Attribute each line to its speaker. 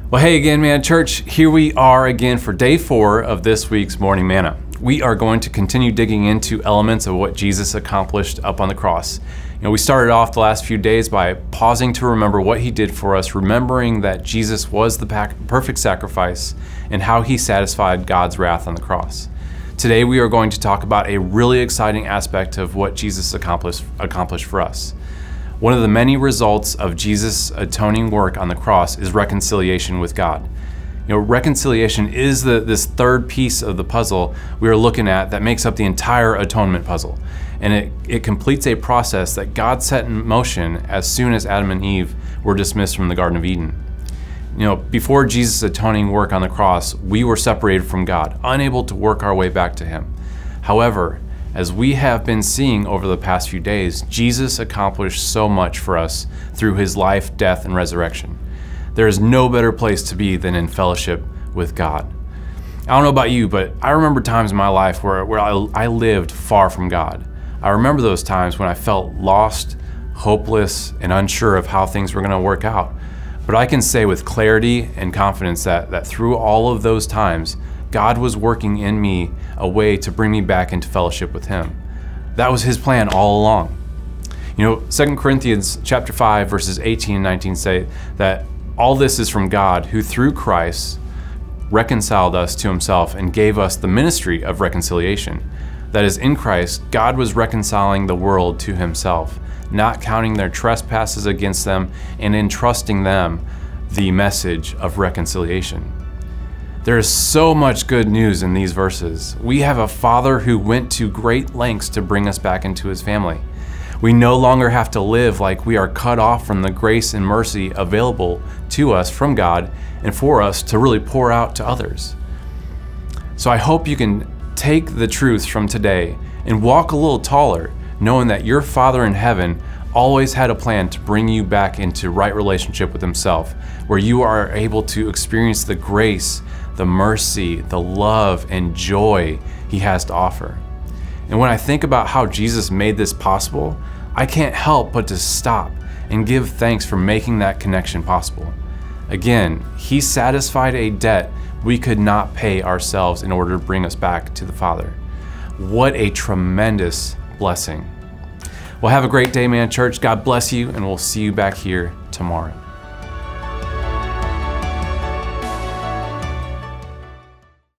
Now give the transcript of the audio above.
Speaker 1: Well, hey again, man, church. Here we are again for day 4 of this week's Morning Manna. We are going to continue digging into elements of what Jesus accomplished up on the cross. We started off the last few days by pausing to remember what he did for us, remembering that Jesus was the perfect sacrifice and how he satisfied God's wrath on the cross. Today, we are going to talk about a really exciting aspect of what Jesus accomplished for us. One of the many results of Jesus' atoning work on the cross is reconciliation with God. Reconciliation is this third piece of the puzzle we are looking at that makes up the entire atonement puzzle. And it completes a process that God set in motion as soon as Adam and Eve were dismissed from the Garden of Eden. Before Jesus' atoning work on the cross, we were separated from God, unable to work our way back to him. However, as we have been seeing over the past few days, Jesus accomplished so much for us through his life, death, and resurrection. There is no better place to be than in fellowship with God. I don't know about you, but I remember times in my life where I lived far from God. I remember those times when I felt lost, hopeless, and unsure of how things were going to work out. But I can say with clarity and confidence that through all of those times, God was working in me a way to bring me back into fellowship with him. That was his plan all along. 2 Corinthians chapter 5, verses 18 and 19 say that all this is from God, who through Christ reconciled us to himself and gave us the ministry of reconciliation. That is, in Christ, God was reconciling the world to himself, not counting their trespasses against them and entrusting them the message of reconciliation. There is so much good news in these verses. We have a Father who went to great lengths to bring us back into his family. We no longer have to live like we are cut off from the grace and mercy available to us from God and for us to really pour out to others. So I hope you can take the truths from today and walk a little taller, knowing that your Father in heaven always had a plan to bring you back into right relationship with himself, where you are able to experience the grace, the mercy, the love, and joy he has to offer. And when I think about how Jesus made this possible, I can't help but to stop and give thanks for making that connection possible. Again, he satisfied a debt we could not pay ourselves in order to bring us back to the Father. What a tremendous blessing. Well, have a great day, man, church. God bless you, and we'll see you back here tomorrow.